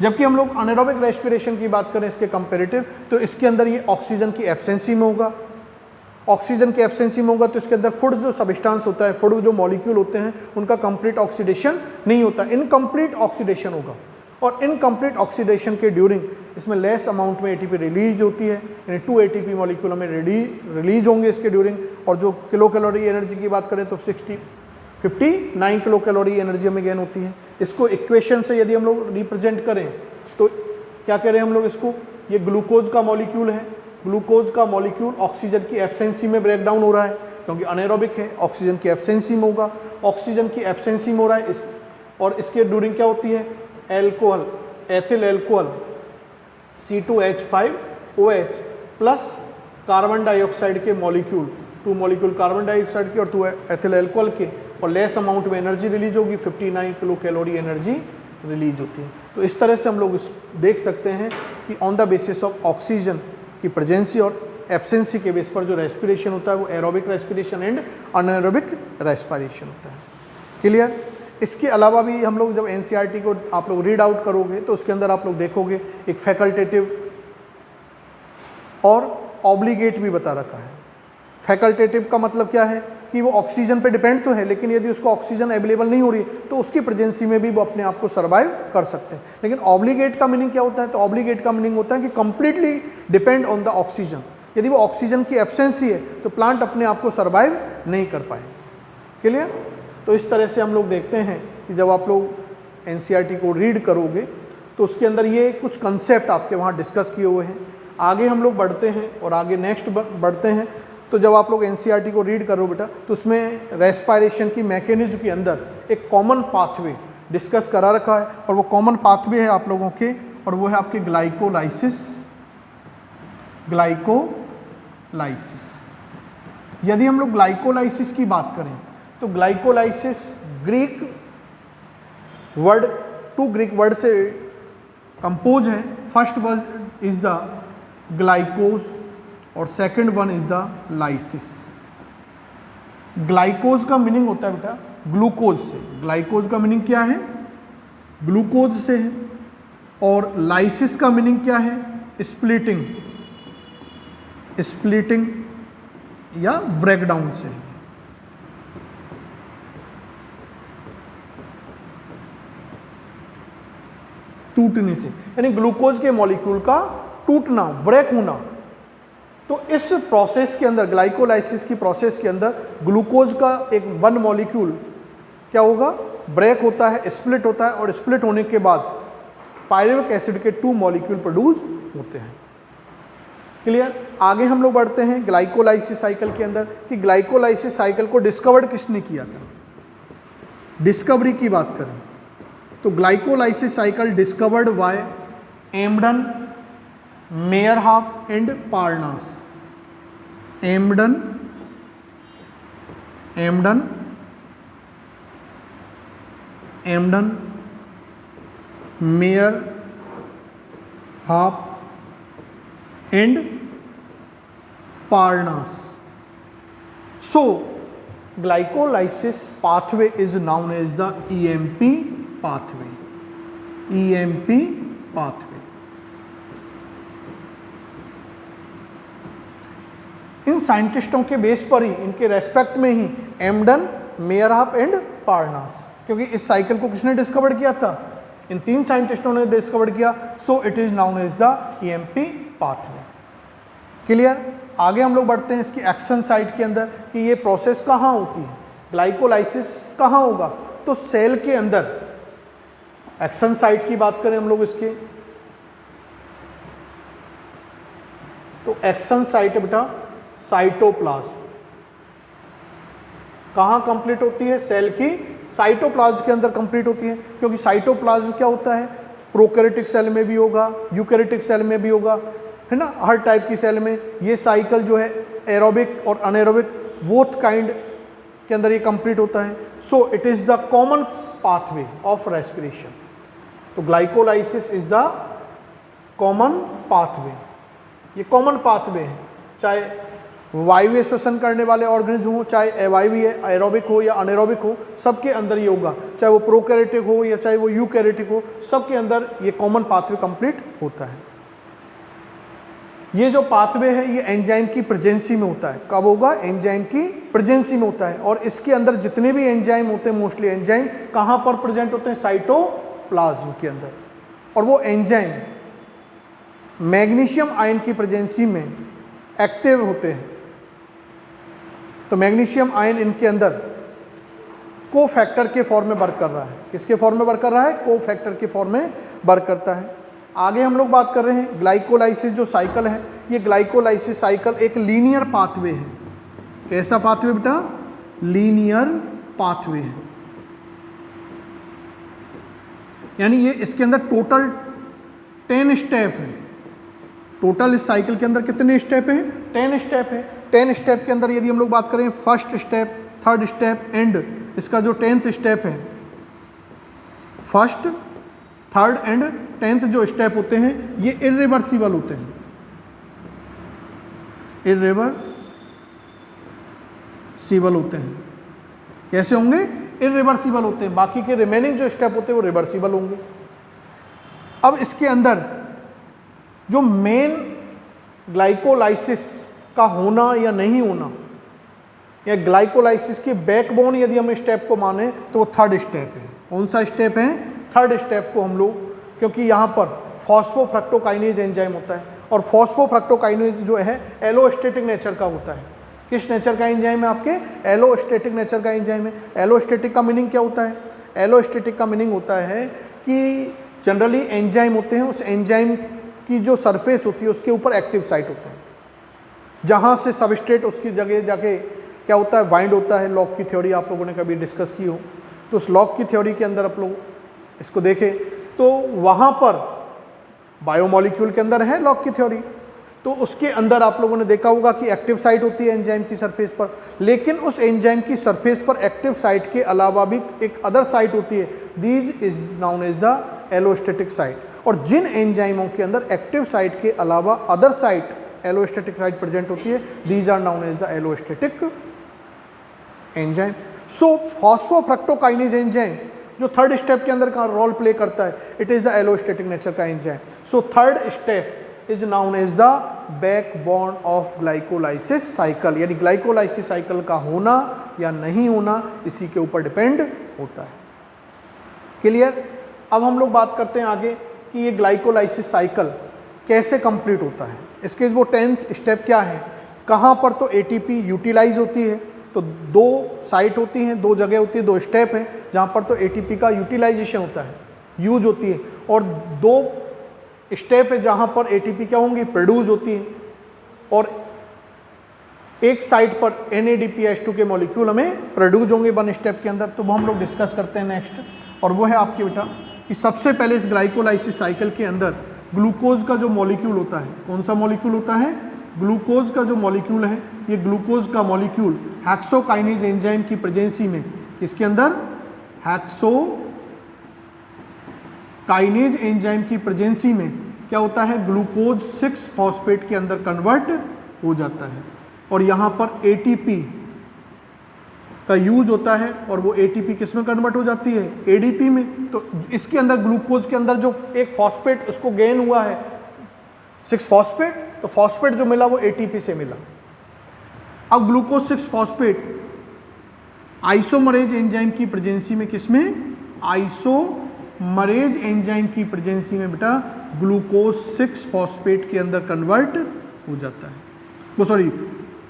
जबकि हम लोग अनएरोबिक रेस्पिरेशन की बात करें इसके कंपेरेटिव, तो इसके अंदर ये ऑक्सीजन की एब्सेंसी में होगा। ऑक्सीजन की एब्सेंसी में होगा तो इसके अंदर फूड जो सब्सटेंस होता है, फूड जो मॉलिक्यूल होते हैं, उनका कंप्लीट ऑक्सीडेशन नहीं होता, इनकम्प्लीट ऑक्सीडेशन होगा। और इनकम्प्लीट ऑक्सीडेशन के ड्यूरिंग इसमें लेस अमाउंट में ATP रिलीज होती है, यानी 2 ATP मॉलिक्यूल हमें रिलीज होंगे इसके ड्यूरिंग। और जो किलो कैलोरी एनर्जी की बात करें तो 59 किलो कैलोरी एनर्जी हमें गेन होती है। इसको इक्वेशन से यदि हम लोग रिप्रेजेंट करें तो क्या कह रहे हैं हम लोग इसको, ये ग्लूकोज का मॉलिक्यूल है, ग्लूकोज का मॉलिक्यूल ऑक्सीजन की एब्सेंसी में ब्रेक डाउन हो रहा है, क्योंकि अनएरोबिक है, ऑक्सीजन की एब्सेंसी में होगा, ऑक्सीजन की एब्सेंसी में हो रहा है और इसके ड्यूरिंग क्या होती है, alcohol, ethyl alcohol C2H5OH plus carbon dioxide के मॉलिक्यूल, 2 मॉलिक्यूल कार्बन डाइऑक्साइड के और 2 एथिल एल्कोहल के, और लेस अमाउंट में एनर्जी रिलीज होगी, 59 किलो कैलोरी एनर्जी रिलीज होती है। तो इस तरह से हम लोग देख सकते हैं कि on the basis of oxygen की प्रेजेंसी और एब्सेंसी के बेस पर जो रेस्पिरेशन होता है वो aerobic respiration and anaerobic respiration होता है। क्लियर? इसके अलावा भी हम लोग जब NCERT को आप लोग रीड आउट करोगे तो उसके अंदर आप लोग देखोगे एक फैकल्टेटिव और ऑब्लिगेट भी बता रखा है। फैकल्टेटिव का मतलब क्या है कि वो ऑक्सीजन पे डिपेंड तो है, लेकिन यदि उसको ऑक्सीजन अवेलेबल नहीं हो रही है तो उसकी प्रेजेंसी में भी वो अपने आप को सर्वाइव कर सकते हैं। लेकिन ऑब्लिगेट का मीनिंग क्या होता है, तो ऑब्लिगेट का मीनिंग होता है कि completely depend on the oxygen. यदि वो ऑक्सीजन की एब्सेंसी है तो प्लांट अपने आप को सर्वाइव नहीं कर पाए। क्लियर? तो इस तरह से हम लोग देखते हैं कि जब आप लोग NCERT को रीड करोगे तो उसके अंदर ये कुछ कंसेप्ट आपके वहाँ डिस्कस किए हुए हैं। आगे हम लोग बढ़ते हैं और आगे नेक्स्ट बढ़ते हैं। तो जब आप लोग NCERT को रीड करो बेटा तो उसमें रेस्पिरेशन की मैकेनिज्म के अंदर एक कॉमन पाथवे डिस्कस करा रखा है, और वो कॉमन पाथवे है आप लोगों के, और वो है आपके ग्लाइकोलाइसिस। यदि हम लोग ग्लाइकोलाइसिस की बात करें तो glycolysis Greek word, 2 Greek word से कंपोज है। First word is the glucose और second one is the lysis. Glucose का मीनिंग होता है बेटा ग्लूकोज से। ग्लाइकोज का मीनिंग क्या है? ग्लूकोज से है। और लाइसिस का मीनिंग क्या है? स्प्लिटिंग या ब्रेकडाउन से। टूटने से, यानी ग्लूकोज के मॉलिक्यूल का टूटना, ब्रेक होना। तो इस प्रोसेस के अंदर, ग्लाइकोलाइसिस की प्रोसेस के अंदर ग्लूकोज का एक 1 मॉलिक्यूल क्या होगा, ब्रेक होता है, स्प्लिट होता है, और स्प्लिट होने के बाद पायरुविक एसिड के 2 मॉलिक्यूल प्रोड्यूस होते हैं। क्लियर? आगे हम लोग बढ़ते हैं ग्लाइकोलाइसिस साइकिल के अंदर कि ग्लाइकोलाइसिस साइकिल को डिस्कवर्ड किसने किया था। डिस्कवरी की बात करें तो glycolysis cycle discovered by Embden, Meyerhof and Parnas. Embden, Meyerhof and Parnas. So glycolysis pathway is known as the EMP pathway. EMP pathway. इन साइंटिस्टों के बेस पर ही, इनके रेस्पेक्ट में ही एम्डन, मेयरहाफ एंड पार्नास, क्योंकि इस साइकिल को किसने डिस्कवर किया था? इन 3 साइंटिस्टों ने डिस्कवर किया। So it is known as the EMP pathway. Clear? आगे हम लोग बढ़ते हैं इसकी एक्शन साइट के अंदर कि ये प्रोसेस कहाँ होती है, ग्लाइकोलाइसिस कहाँ होगा। तो सेल के अंदर एक्शन साइट की बात करें हम लोग इसके, तो एक्शन साइट बेटा साइटोप्लाज्म। कहाँ कंप्लीट होती है? सेल की साइटोप्लाज्म के अंदर कंप्लीट होती है, क्योंकि साइटोप्लाज्म क्या होता है? प्रोकैरियोटिक सेल में भी होगा, यूकैरियोटिक सेल में भी होगा, है ना, हर टाइप की सेल में ये साइकिल जो है एरोबिक और अनएरोबिक बोथ काइंड के अंदर ये कंप्लीट होता है। So it is the common pathway of respiration. तो glycolysis is the common pathway, ये कॉमन पाथवे है, चाहे वायवीय श्वसन करने वाले ऑर्गेनिज्म हो, चाहे अवायवीय एरोबिक हो या अनएरोबिक हो, सबके अंदर ये होगा, चाहे वो प्रोकैरियोटिक हो या चाहे वो यूकैरियोटिक हो, सबके अंदर ये कॉमन पाथवे कंप्लीट होता है। ये जो पाथवे है ये एंजाइम की प्रेजेंसी में होता है। कब होगा? एंजाइम की प्रेजेंसी में होता है। और इसके अंदर जितने भी एंजाइम होते हैं, मोस्टली एंजाइम कहाँ पर प्रेजेंट होते हैं? साइटोप्लाज्म के अंदर। और वो एंजाइम मैग्नीशियम आयन की प्रेजेंसी में एक्टिव होते हैं। तो मैग्नीशियम आयन इनके अंदर कोफैक्टर के फॉर्म में वर्क कर रहा है। किसके फॉर्म में वर्क कर रहा है? कोफैक्टर के फॉर्म में वर्क करता है। आगे हम लोग बात कर रहे हैं ग्लाइकोलाइसिस जो साइकिल है, ये ग्लाइकोलाइसिस साइकिल एक लीनियर पाथवे है। कैसा पाथवे बेटा? लीनियर पाथवे है। यानी ये इसके अंदर टोटल 10 स्टेप है। टोटल इस साइकिल के अंदर कितने स्टेप हैं? 10 स्टेप है। 10 स्टेप के अंदर यदि हम लोग बात करें first step, third step and इसका जो 10th स्टेप है, फर्स्ट, थर्ड एंड 10th जो स्टेप होते हैं ये इर्रिवर्सिबल होते हैं। इर्रिवर्सिबल होते हैं। कैसे होंगे? इर्रिवर्सिबल होते हैं। बाकी के रिमेनिंग जो स्टेप होते हैं वो रिवर्सिबल होंगे। अब इसके अंदर जो मेन ग्लाइकोलाइसिस का होना या नहीं होना, या ग्लाइकोलाइसिस की बैकबोन यदि हम स्टेप को माने तो वो थर्ड स्टेप है। कौन सा स्टेप है? थर्ड स्टेप को हम लोग, क्योंकि यहाँ पर फॉस्फोफ्रक्टोकाइनेज एंजाइम होता है और फॉस्फोफ्रक्टोकाइनेज जो है एलोस्टेटिक नेचर का होता है। किस नेचर का एंजाइम है? आपके एलोस्टेटिक नेचर का एंजाइम है। एलोस्टेटिक का मीनिंग क्या होता है? एलोस्टेटिक का मीनिंग होता है कि जनरली एंजाइम होते हैं, उस एंजाइम की जो सरफेस होती है उसके ऊपर एक्टिव साइट होता है, जहाँ से सबस्ट्रेट उसकी जगह जाके क्या होता है? बाइंड होता है। लॉक की थ्योरी आप लोगों ने कभी डिस्कस की हो तो उस लॉक की थ्योरी के अंदर आप लोग इसको देखें तो वहाँ पर बायोमोलिक्यूल के अंदर है लॉक की थ्योरी, तो उसके अंदर आप लोगों ने देखा होगा कि एक्टिव साइट होती है एंजाइम की सरफेस पर। लेकिन उस एंजाइम की सरफेस पर एक्टिव साइट के अलावा भी एक अदर साइट होती है, these is known as the allosteric site. और जिन एंजाइमों के अंदर एक्टिव साइट के अलावा other site allosteric site present होती है, these are known as the allosteric enzyme. So phosphofructokinase enzyme जो थर्ड स्टेप के अंदर का रोल प्ले करता है, it is the allosteric nature का enzyme. So third step is known as the backbone of glycolysis cycle. यानी ग्लाइकोलाइसिस साइकिल का होना या नहीं होना इसी के ऊपर डिपेंड होता है। क्लियर? अब हम लोग बात करते हैं आगे कि ये ग्लाइकोलाइसिस साइकिल कैसे कंप्लीट होता है। इसके वो 10th स्टेप क्या है? कहाँ पर तो एटीपी यूटिलाइज होती है। तो दो साइट होती हैं, दो जगह होती है, दो स्टेप हैं जहाँ पर तो एटीपी का यूटिलाइजेशन होता है, यूज होती है, और दो स्टेप है जहाँ पर एटीपी क्या होंगी? प्रोड्यूस होती है। और एक साइट पर NADPH2 के मॉलिक्यूल हमें प्रोड्यूस होंगे वन स्टेप के अंदर। तो वो हम लोग डिस्कस करते हैं नेक्स्ट। और वो है आपके बेटा कि सबसे पहले इस ग्लाइकोलाइसिस साइकिल के अंदर ग्लूकोज का जो मॉलिक्यूल होता है, कौन सा मॉलिक्यूल होता है? ग्लूकोज का जो मॉलिक्यूल है, ये ग्लूकोज का मॉलिक्यूल हेक्सोकाइनेज एंजाइम की प्रेजेंसी में, किसके अंदर? हेक्सोकाइनेज एंजाइम की प्रेजेंसी में क्या होता है? ग्लूकोज 6 फॉस्फेट के अंदर कन्वर्ट हो जाता है। और यहाँ पर एटीपी का यूज होता है और वो एटीपी किस में कन्वर्ट हो जाती है? एडीपी में। तो इसके अंदर ग्लूकोज के अंदर जो एक फॉस्फेट उसको गेन हुआ है 6 फॉस्फेट, तो फॉस्फेट जो मिला वो एटीपी से मिला। अब ग्लूकोज 6 फॉस्फेट आइसोमरेज एंजाइम की प्रेजेंसी में, किसमें? आइसोमरेज एंजाइम की प्रेजेंसी में बेटा ग्लूकोज 6 फॉस्फेट के अंदर कन्वर्ट हो जाता है। वो sorry,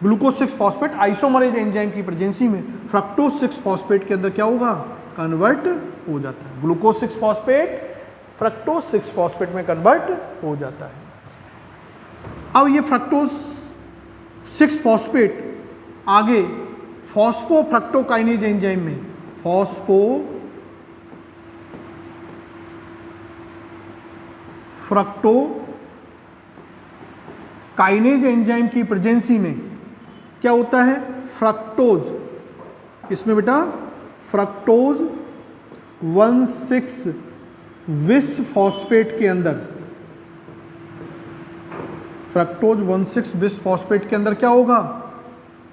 glucose 6 phosphate isomerase enzyme की प्रेजेंसी में फ्रक्टोज 6 फॉस्फेट के अंदर क्या होगा? कन्वर्ट हो जाता है। ग्लूकोज 6 फॉस्फेट फ्रक्टोज 6 फॉस्फेट में कन्वर्ट हो जाता है। अब ये फ्रक्टोज 6 फॉस्फेट आगे फॉस्फोफ्रक्टोकाइनेज एंजाइम में फॉस्फोफ्रक्टोकाइनेज एंजाइम की प्रेजेंसी में क्या होता है, फ्रक्टोज, किसमें बेटा, फ्रक्टोज 1,6 विस फॉस्फेट के अंदर, फ्रक्टोज 1,6 बिस फॉस्फेट के अंदर क्या होगा,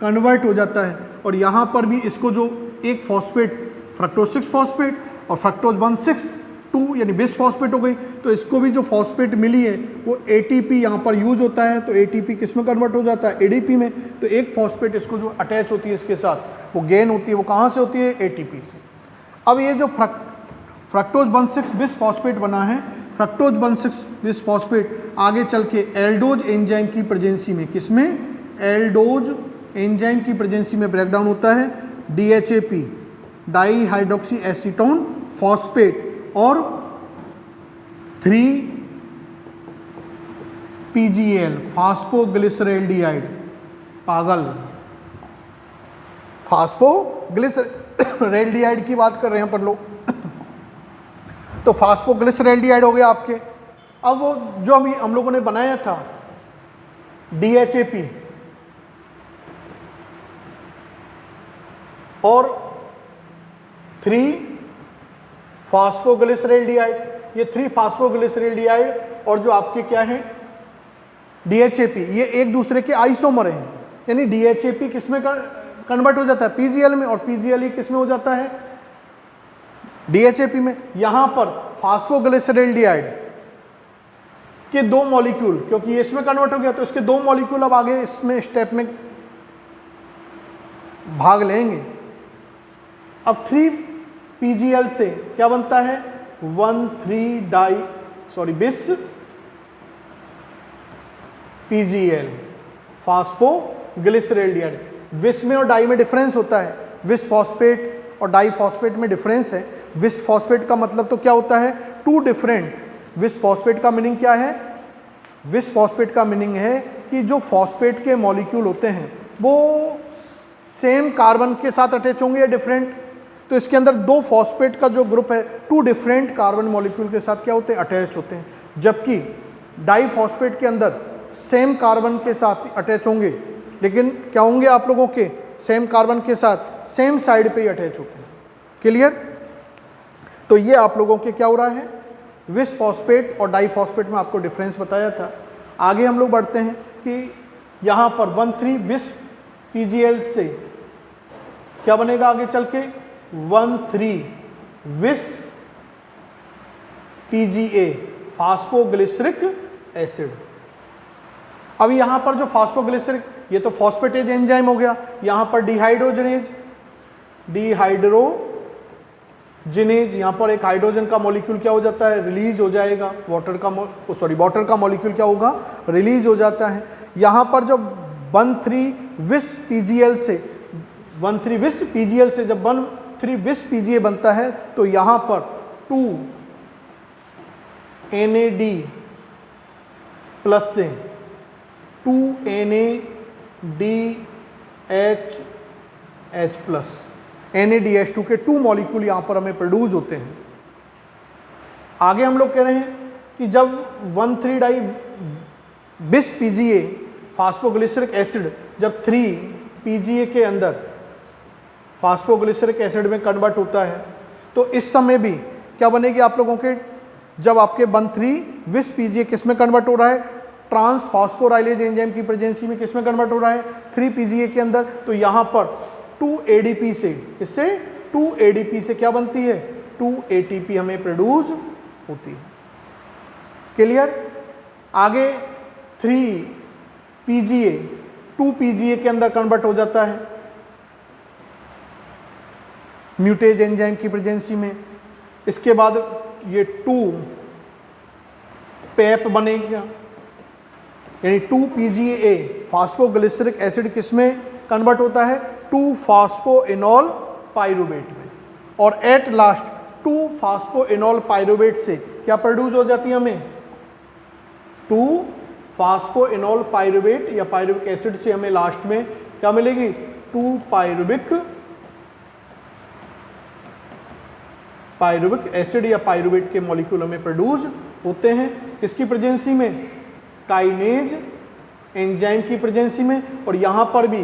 कन्वर्ट हो जाता है। और यहाँ पर भी इसको जो एक फॉस्फेट फ्रक्टोज 6 फॉस्फेट और फ्रक्टोज 1,6,2 यानी बिस फॉस्फेट हो गई, तो इसको भी जो फॉस्फेट मिली है वो एटीपी यहाँ पर यूज होता है, तो एटीपी किस में कन्वर्ट हो जाता है, एडीपी में। तो एक फॉस्फेट इसको जो अटैच होती है इसके साथ वो गेन होती है, वो कहाँ से होती है, एटीपी से। अब ये जो फ्रक्टोज 1,6 बिस फॉस्फेट बना है, फ्रक्टोज 1,6 बिस फॉस्फेट आगे चल के एल्डोज एंजाइम की प्रेजेंसी में, किसमें, एल्डोज एंजाइम की प्रेजेंसी में ब्रेकडाउन होता है DHAP, di hydroxy acetone phosphate और 3-PGL फास्फोग्लिसरेल्डिहाइड, पागल, फास्फोग्लिसरेल्डिहाइड की बात कर रहे हैं अपन लोग। तो फास्फोग्लिसरेल्डिहाइड हो गया आपके। अब वो जो हम लोगों ने बनाया था DHAP और 3-फॉस्फोग्लिसरेल्डिहाइड, ये 3-फॉस्फोग्लिसरेल्डिहाइड और जो आपके क्या है DHAP, ये एक दूसरे के आइसोमर हैं, यानी DHAP किसमें कन्वर्ट हो जाता है, PGL में, और PGL किसमें हो जाता है, DHAP में। यहां पर फास्फोग्लिसरेल्डिहाइड के 2 मॉलिक्यूल, क्योंकि ये इसमें कन्वर्ट हो गया तो इसके 2 मॉलिक्यूल अब आगे इसमें स्टेप में भाग लेंगे। अब 3-PGL से क्या बनता है, 1,3-बिस PGL फास्फोग्लिसरेल्डिहाइड। विस में और डाई में डिफरेंस होता है, विस फॉस्फेट और डाई फॉस्फेट में डिफरेंस है। विस फॉस्फेट का मतलब तो क्या होता है, 2 डिफरेंट। विस फॉस्फेट का मीनिंग क्या है, विस फॉस्फेट का मीनिंग है कि जो फॉस्फेट के मॉलिक्यूल होते हैं वो सेम कार्बन के साथ अटैच होंगे या डिफरेंट। तो इसके अंदर 2 फॉस्फेट का जो ग्रुप है 2 डिफरेंट कार्बन मॉलिक्यूल के साथ क्या होते हैं, अटैच होते हैं। जबकि डाई फॉस्फेट के अंदर सेम कार्बन के साथ अटैच होंगे, लेकिन क्या होंगे आप लोगों के, सेम कार्बन के साथ सेम साइड पे ही अटैच होते हैं। क्लियर। तो ये आप लोगों के क्या हो रहा है, विस फॉस्फेट और डाई फॉस्फेट में आपको डिफरेंस बताया था। आगे हम लोग बढ़ते हैं कि यहाँ पर 1,3-बिस PGL से क्या बनेगा आगे चल के, 1,3-बिस PGA फास्फोग्लिसरिक एसिड। अब यहाँ पर जो फास्फोग्लिसरिक, ये तो फॉस्फेटेज एंजाइम हो गया, यहाँ पर डिहाइड्रोजनेज, यहाँ पर एक हाइड्रोजन का मॉलिक्यूल क्या हो जाता है, रिलीज हो जाएगा, वाटर का मॉलिक्यूल क्या होगा, रिलीज हो जाता है। यहाँ पर जो 1,3-बिस PGL से 1,3-बिस PGL से जब 1,3-बिस PGA बनता है तो यहाँ पर 2NAD प्लस से 2NADH प्लस, NADH2 के 2 मॉलिक्यूल यहाँ पर हमें प्रोड्यूस होते हैं। आगे हम लोग कह रहे हैं कि जब 1,3-बिस PGA फास्फोग्लिसरिक एसिड जब 3-PGA के अंदर फास्फोग्लिसरिक एसिड में कन्वर्ट होता है तो इस समय भी क्या बनेगी आप लोगों के, जब आपके 1,3-बिस PGA किस में कन्वर्ट हो रहा है, ट्रांस फास्फोराइलेज एंजाइम की प्रेजेंसी में किस में कन्वर्ट हो रहा है, 3-PGA के अंदर। तो यहाँ पर 2-ADP से, इससे 2-ADP से क्या बनती है, 2-ATP हमें प्रोड्यूस होती है। क्लियर। आगे 3-PGA 2-PGA के अंदर कन्वर्ट हो जाता है म्यूटेज एंजाइम की प्रेजेंसी में। इसके बाद ये 2-PEP बनेगा, यानी 2-PGA फास्फोग्लिसरिक एसिड किस में कन्वर्ट होता है, 2-फॉस्फोइनॉल पाइरुवेट में। और एट लास्ट 2-फॉस्फोइनॉल पाइरुवेट से क्या प्रोड्यूस हो जाती है हमें, 2-फॉस्फोइनॉल पाइरुवेट या पाइरुविक एसिड से हमें लास्ट में क्या मिलेगी, 2 पायरुविक एसिड या पायरुवेट के मॉलिक्यूल हमें प्रोड्यूस होते हैं। किसकी प्रेजेंसी में? काइनेज एंजाइम की प्रेजेंसी में। और यहाँ पर भी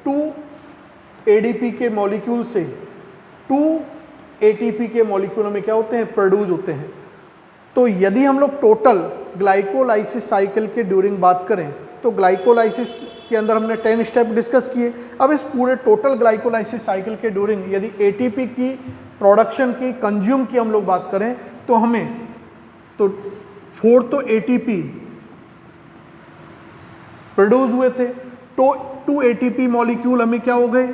2 ADP के मॉलिक्यूल से 2 ATP के मॉलिक्यूल हमें क्या होते हैं? प्रोड्यूस होते हैं। तो यदि हम लोग टोटल ग्लाइकोलाइसिस साइकिल के ड्यूरिंग बात करें तो ग्लाइकोलाइसिस के अंदर हमने 10 स्टेप डिस्कस किए। अब इस पूरे टोटल ग्लाइकोलाइसिस साइकिल के ड्यूरिंग यदि ATP की प्रोडक्शन की, कंज्यूम की हम लोग बात करें तो हमें तो 4 तो ATP प्रोड्यूस हुए थे, तो 2 ATP मॉलिक्यूल हमें क्या हो गए?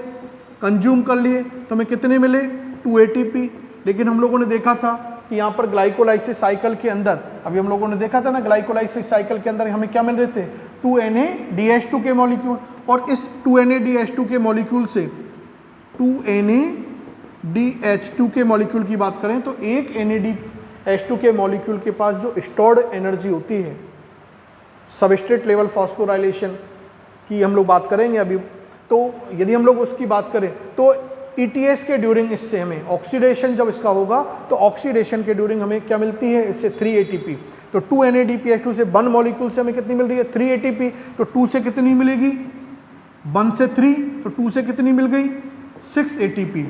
कंज्यूम कर लिए। तो हमें कितने मिले? 2 ATP। लेकिन हम लोगों ने देखा था कि यहाँ पर ग्लाइकोलाइसिस साइकिल के अंदर, अभी हम लोगों ने देखा था ना, ग्लाइकोलाइसिस साइकिल के अंदर हमें क्या मिल रहे थे? 2 NADH2 के मॉलिक्यूल। और इस 2 NADH2 के मॉलिक्यूल से 2 NADH2 के मॉलिक्यूल की बात करें तो एक NADH2 के मॉलिक्यूल के पास जो स्टोर्ड एनर्जी होती है, सबस्ट्रेट लेवल फॉस्फोराइलेशन की हम लोग बात करेंगे अभी। तो यदि हम लोग उसकी बात करें तो ETS के ड्यूरिंग इससे हमें ऑक्सीडेशन जब इसका होगा तो ऑक्सीडेशन के ड्यूरिंग हमें क्या मिलती है? इससे 3 ATP। तो 2 NADPH2 से 1 मॉलिक्यूल से हमें कितनी मिल रही है? 3 ATP। तो 2 से कितनी मिलेगी? 1 से 3, तो 2 से कितनी मिल गई? 6 ATP।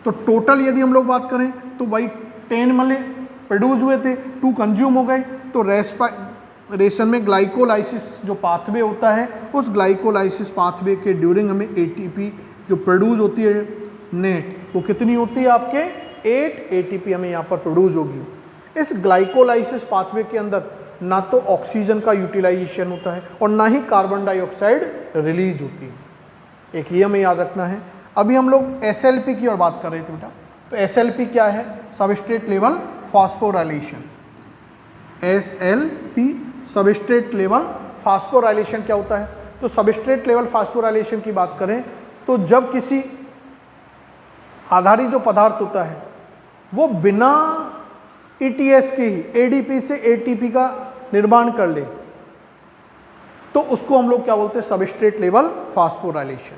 तो टोटल यदि हम लोग बात करें तो भाई 10 मले प्रोड्यूस हुए थे, 2 कंज्यूम हो गए। तो रेस्पिरेशन में ग्लाइकोलाइसिस जो पाथवे होता है, उस ग्लाइकोलाइसिस पाथवे के ड्यूरिंग हमें ATP जो प्रोड्यूस होती है नेट, वो कितनी होती है? आपके 8 ATP हमें यहाँ पर प्रोड्यूस होगी। इस ग्लाइकोलाइसिस पाथवे के अंदर ना तो ऑक्सीजन का यूटिलाइजेशन होता है और ना ही कार्बन डाइऑक्साइड रिलीज होती है। एक ये हमें याद रखना है। अभी हम लोग SLP की ओर बात कर रहे थे बेटा। तो SLP क्या है? Substrate level phosphorylation. SLP substrate level phosphorylation क्या होता है? तो सबस्ट्रेट लेवल फॉस्फोराइलेशन की बात करें तो जब किसी आधारित जो पदार्थ होता है वो बिना ETS के ही ADP से ATP का निर्माण कर ले तो उसको हम लोग क्या बोलते हैं? Substrate level phosphorylation.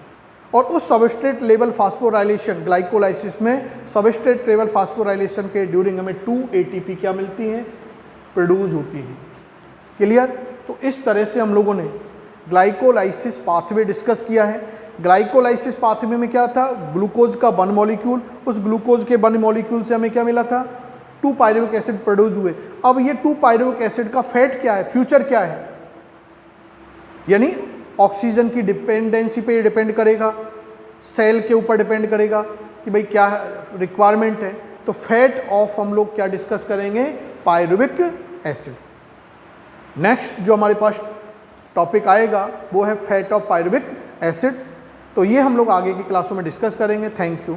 और उस सबस्ट्रेट लेवल फॉस्फोराइलेशन ग्लाइकोलाइसिस में सबस्ट्रेट लेवल फॉस्फोराइलेशन के ड्यूरिंग हमें 2 ATP क्या मिलती है? प्रोड्यूस होती है। क्लियर? तो इस तरह से हम लोगों ने ग्लाइकोलाइसिस पाथवे डिस्कस किया है। ग्लाइकोलाइसिस पाथवे में क्या था? ग्लूकोज का 1 मॉलिक्यूल, उस ग्लूकोज के 1 मॉलिक्यूल से हमें क्या मिला था? 2 पायरुविक एसिड प्रोड्यूस हुए। अब ये 2 पायरुविक एसिड का फैट क्या है? फ्यूचर क्या है? यानी ऑक्सीजन की डिपेंडेंसी पे डिपेंड करेगा, सेल के ऊपर डिपेंड करेगा कि भाई क्या रिक्वायरमेंट है। तो फैट ऑफ हम लोग क्या डिस्कस करेंगे? Pyruvic acid. नेक्स्ट जो हमारे पास टॉपिक आएगा वो है फैट ऑफ पायरुविक एसिड। तो ये हम लोग आगे की क्लासों में डिस्कस करेंगे। Thank you.